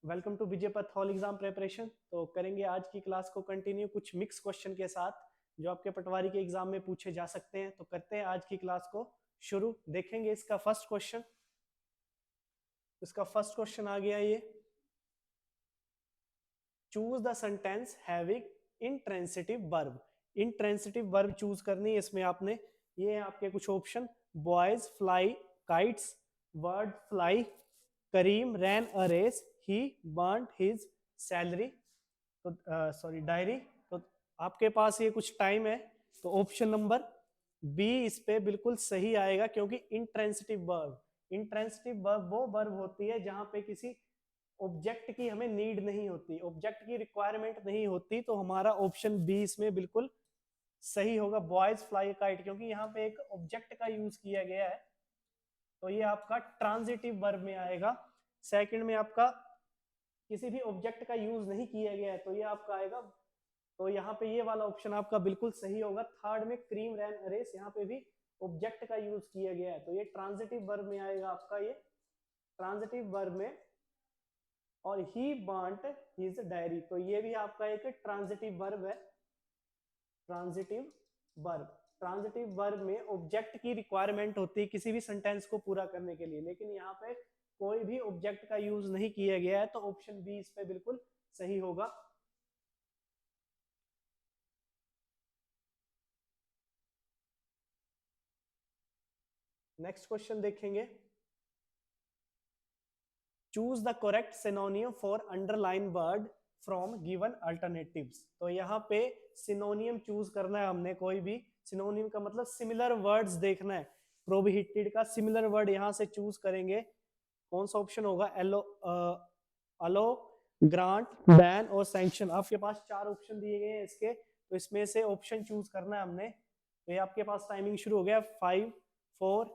Welcome to विजय पथ all exam preparation. तो करेंगे आज की क्लास को कंटिन्यू कुछ मिक्स क्वेश्चन के साथ जो आपके पटवारी के एग्जाम में पूछे जा सकते हैं। तो करते हैं आज की क्लास को शुरू। देखेंगे इसका फर्स्ट क्वेश्चन। इसका फर्स्ट क्वेश्चन आ गया ये, choose the sentence having intransitive verb. Intransitive verb choose करनी है इसमें आपने। ये है आपके कुछ option, boys fly kites, bird fly, Karim ran a race, he burned his salary, तो सॉरी डायरी। तो आपके पास ये कुछ टाइम है, तो ऑप्शन नंबर बी इस पे बिल्कुल सही आएगा, क्योंकि इंट्रांसिटिव वर्ब, इंट्रांसिटिव वर्ब वो वर्ब होती है जहां पे किसी ऑब्जेक्ट की हमें नीड नहीं होती, ऑब्जेक्ट की रिक्वायरमेंट नहीं होती। तो हमारा ऑप्शन बी इसमें बिल्कुल सही होगा, बॉयज फ्लाई काइट, क्योंकि यहाँ पे एक ऑब्जेक्ट का यूज किया गया है। तो ये आपका ट्रांजिटिव वर्ब में आएगा। सेकंड में आपका किसी भी ऑब्जेक्ट का यूज नहीं किया गया है, तो ये आपका आएगा। तो यहाँ पे ये वाला ऑप्शन आपका बिल्कुल सही होगा। थर्ड में क्रीम रैन अरेस, यहाँ पे भी ऑब्जेक्ट का यूज किया गया है, तो ये ट्रांजिटिव वर्ब में आएगा आपका, ये ट्रांजिटिव वर्ब में। और ही बर्न्ट हिज डायरी, तो ये भी आपका एक ट्रांजिटिव वर्ब है। ट्रांजिटिव वर्ब, ट्रांजिटिव वर्ब में ऑब्जेक्ट की रिक्वायरमेंट होती है किसी भी सेंटेंस को पूरा करने के लिए, लेकिन यहाँ पे कोई भी ऑब्जेक्ट का यूज नहीं किया गया है, तो ऑप्शन बी इस पे बिल्कुल सही होगा। नेक्स्ट क्वेश्चन देखेंगे, choose the correct सिनोनियम for underline word from given alternatives. तो यहाँ पे सिनोनियम चूज करना है हमने, कोई भी सिनोनियम का मतलब सिमिलर वर्ड्स देखना है। प्रोहिबिटेड का सिमिलर वर्ड यहाँ से चूज करेंगे। कौन सा ऑप्शन होगा? एलो, अलो, ग्रांट, बैन और सैंक्शन। आपके पास चार ऑप्शन दिए गए हैं इसके, तो इसमें से ऑप्शन चूज करना है हमने। तो ये आपके पास टाइमिंग शुरू हो गया, 5 4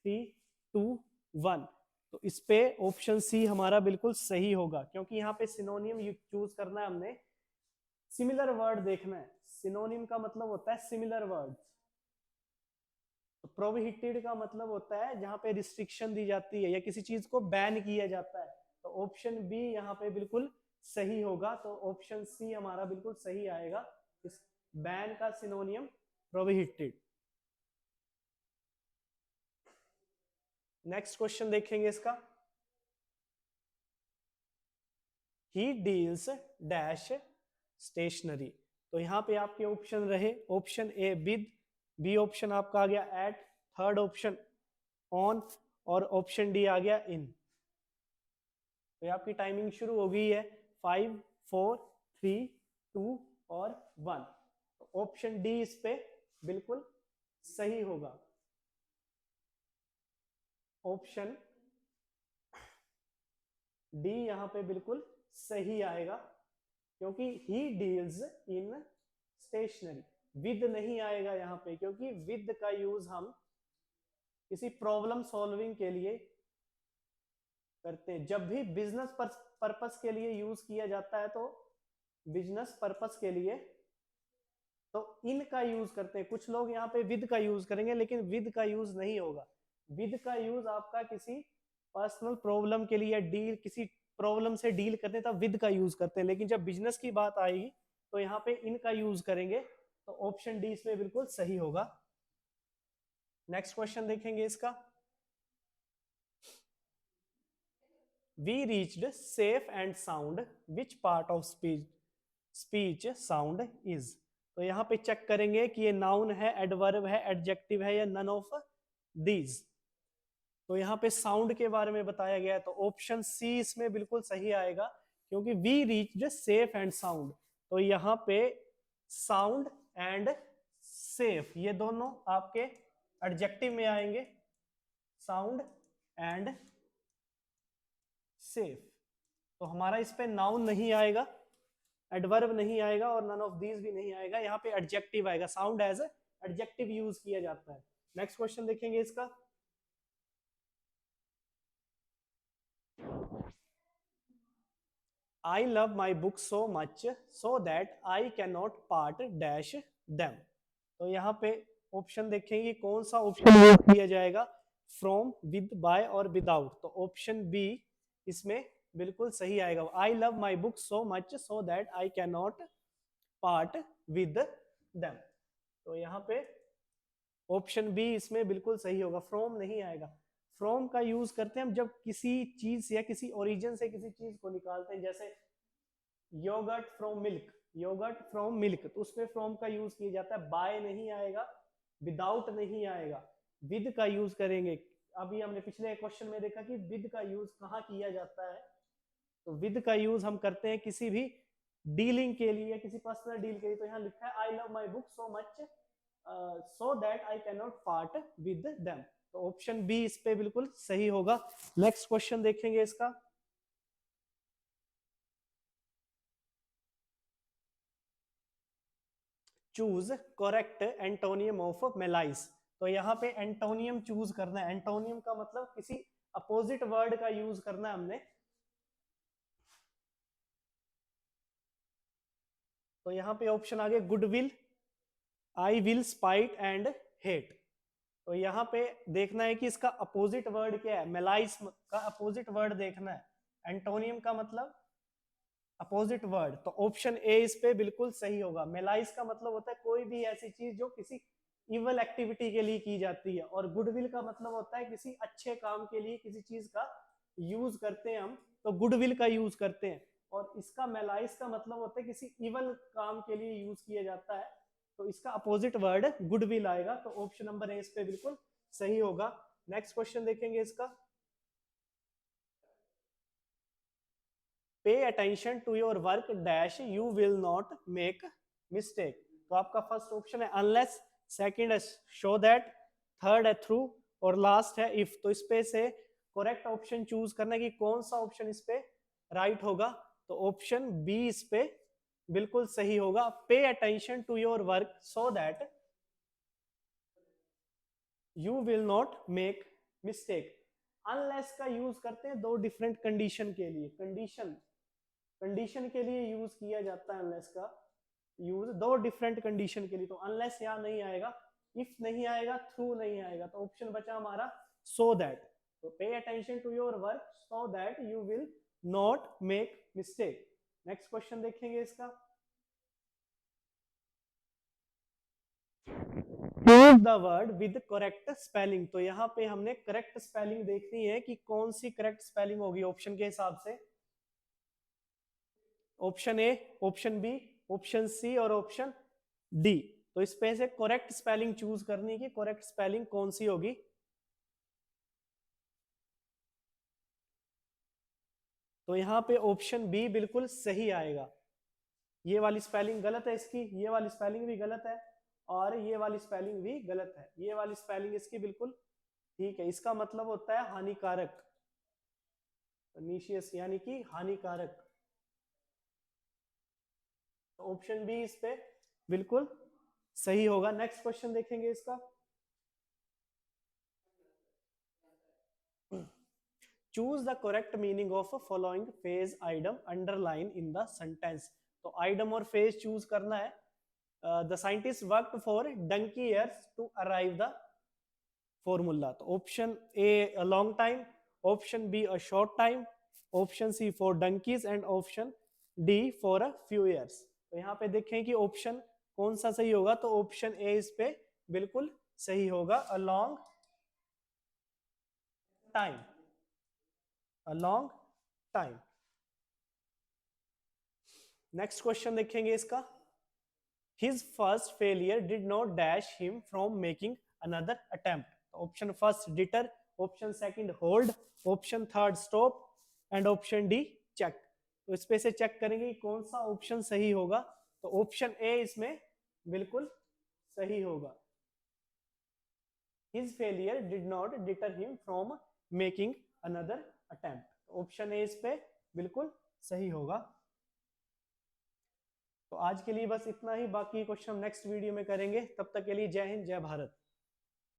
3 2 1। तो इस पे ऑप्शन सी हमारा बिल्कुल सही होगा, क्योंकि यहाँ पे सिनोनियम चूज करना है हमने। सिमिलर वर्ड देखना है, सिनोनिम का मतलब होता है सिमिलर वर्ड। तो प्रोहिबिटेड का मतलब होता है जहां पे रिस्ट्रिक्शन दी जाती है या किसी चीज को बैन किया जाता है। तो ऑप्शन बी यहाँ पे बिल्कुल सही होगा, तो ऑप्शन सी हमारा बिल्कुल सही आएगा। इस बैन का सिनोनियम प्रोहिबिटेड। नेक्स्ट क्वेश्चन देखेंगे इसका, ही डील्स डैश स्टेशनरी। तो यहाँ पे आपके ऑप्शन रहे, option A with, B option आपका आ गया एट, थर्ड ऑप्शन ऑन, और ऑप्शन डी आ गया इन। तो ये आपकी टाइमिंग शुरू हो गई है, 5 4 3 2 और 1। तो ऑप्शन डी इस पे बिल्कुल सही होगा। ऑप्शन डी यहाँ पे बिल्कुल सही आएगा, क्योंकि he deals in stationery. With नहीं आएगा यहाँ पे, क्योंकि विद का यूज हम किसी प्रॉब्लम सॉल्विंग के लिए करते हैं। जब भी बिजनेस पर्पस के लिए यूज किया जाता है, तो बिजनेस पर्पस के लिए तो इन का यूज करते हैं। कुछ लोग यहाँ पे विद का यूज करेंगे, लेकिन विद का यूज नहीं होगा। विद का यूज आपका किसी पर्सनल प्रॉब्लम के लिए, डील किसी प्रॉब्लम से डील करते हैं तब विद का यूज करते हैं, लेकिन जब बिजनेस की बात आएगी तो यहाँ पे इन का यूज करेंगे। तो ऑप्शन डी इसमें बिल्कुल सही होगा। नेक्स्ट क्वेश्चन देखेंगे इसका, we reached safe and sound, which part of speech sound is. तो यहाँ पे चेक करेंगे कि ये नाउन है, एडवर्ब है, एडजेक्टिव है, या नन ऑफ दीज। तो यहाँ पे साउंड के बारे में बताया गया है, तो ऑप्शन सी इसमें बिल्कुल सही आएगा, क्योंकि we reached safe and sound. तो यहाँ पे साउंड एंड सेफ ये दोनों आपके एडजेक्टिव में आएंगे, साउंड एंड सेफ। तो हमारा इस पे नाउन नहीं आएगा, एडवर्ब नहीं आएगा, और नन ऑफ दीज भी नहीं आएगा। यहाँ पे एडजेक्टिव आएगा, साउंड एज एडजेक्टिव यूज किया जाता है। नेक्स्ट क्वेश्चन देखेंगे इसका, I love my books so much so that I cannot part dash them। तो यहाँ पे ऑप्शन देखेंगे कौन सा ऑप्शन यूज किया जाएगा, फ्रॉम, विद, बाय और विदाउट। तो ऑप्शन बी इसमें बिल्कुल सही आएगा। आई love my book so much so that I can not part with them. तो यहाँ पे ऑप्शन बी इसमें बिल्कुल सही होगा, फ्रॉम नहीं आएगा। फ्रॉम का यूज करते हैं हम जब किसी चीज या किसी ओरिजिन से किसी चीज को निकालते हैं, जैसे yogurt from milk, yogurt from milk, तो उसमें फ्रॉम का यूज किया जाता है। बाय नहीं आएगा, विदाउट नहीं आएगा, विद का यूज करेंगे। अभी हमने पिछले क्वेश्चन में देखा कि विद का यूज कहाँ किया जाता है, तो विद का यूज हम करते हैं किसी भी डीलिंग के लिए, किसी पर्सनल डील के लिए। तो यहाँ लिखा है I love my book so much so that I can not part with them. तो ऑप्शन बी इस पे बिल्कुल सही होगा। नेक्स्ट क्वेश्चन देखेंगे इसका। Choose correct antonym of malice. तो यहाँ पे एंटोनियम चूज करना है। एंटोनियम का मतलब किसी अपोजिट वर्ड का यूज करना है हमने। तो यहाँ पे ऑप्शन आ गया goodwill, I will, spite and hate. तो यहाँ पे देखना है कि इसका अपोजिट वर्ड क्या है। मेलाइस का अपोजिट वर्ड देखना है। एंटोनियम का मतलब अपोजिट वर्ड, तो ऑप्शन ए इस पे बिल्कुल सही होगा। मेलाइस का मतलब होता है कोई भी ऐसी चीज जो किसी इवल एक्टिविटी के लिए की जाती है, और गुडविल का मतलब होता है किसी अच्छे काम के लिए किसी चीज का यूज करते हैं हम, तो गुडविल का यूज करते हैं। और इसका मेलाइस का मतलब होता है किसी इवल काम के लिए यूज किया जाता है, तो इसका अपोजिट वर्ड गुडविल आएगा। तो ऑप्शन नंबर ए इस पे बिल्कुल सही होगा। नेक्स्ट क्वेश्चन देखेंगे इसका। Pay attention to your work dash you will not make mistake. तो आपका फर्स्ट ऑप्शन है अनलेस, सेकंड है शो दैट, थर्ड है थ्रू, और लास्ट है इफ। तो इस पे से करेक्ट ऑप्शन चूज करना है कि कौन सा ऑप्शन इस पे राइट होगा। तो ऑप्शन बी इस पे बिल्कुल सही होगा। Pay attention to your work so that you will not make mistake. Unless का यूज करते हैं दो डिफरेंट कंडीशन के लिए। कंडीशन के लिए यूज किया जाता है अनलेस का यूज, दो डिफरेंट कंडीशन के लिए। तो अनलेस यहाँ नहीं आएगा, इफ नहीं आएगा, थ्रू नहीं आएगा। तो ऑप्शन बचा हमारा सो दैट। तो pay attention to your work so that you will not make mistake. Next question देखेंगे इसका। The word with correct spelling. तो यहाँ पे हमने करेक्ट स्पेलिंग देखनी है कि कौन सी करेक्ट स्पेलिंग होगी ऑप्शन के हिसाब से। Option A, option B, option C और ऑप्शन डी। तो इस पे से करेक्ट स्पेलिंग चूज करनी है कि करेक्ट स्पेलिंग कौन सी होगी। तो यहाँ पे ऑप्शन बी बिल्कुल सही आएगा। ये वाली स्पेलिंग गलत है इसकी, ये वाली स्पेलिंग भी गलत है, और ये वाली स्पेलिंग भी गलत है। ये वाली स्पेलिंग इसकी बिल्कुल ठीक है। इसका मतलब होता है हानिकारक, परनीशियस यानी कि हानिकारक। तो ऑप्शन बी इस पे बिल्कुल सही होगा। नेक्स्ट क्वेश्चन देखेंगे इसका। Choose the correct meaning of following phrase item underlined in the sentence. तो आइटम और फेज चूज करना है। The scientist worked for donkey years to arrive the formula. तो option A a long time, option B a short time, option C for donkeys and option D for a few years. तो यहाँ पे देखें कि option कौन सा सही होगा। तो ऑप्शन ए इस पे बिल्कुल सही होगा, अ लॉन्ग टाइम, अ लॉन्ग टाइम। नेक्स्ट क्वेश्चन देखेंगे इसका। His first failure did not dash him from making another attempt. Option first deter, option second hold, option third stop and option D check. तो इस पे से चेक करेंगे कि कौन सा ऑप्शन सही होगा। तो ऑप्शन ए इसमें बिल्कुल सही होगा। His failure did not deter him from making another attempt. Option A इस पे बिल्कुल सही होगा। तो आज के लिए बस इतना ही, बाकी क्वेश्चन नेक्स्ट वीडियो में करेंगे। तब तक के लिए जय हिंद, जय भारत।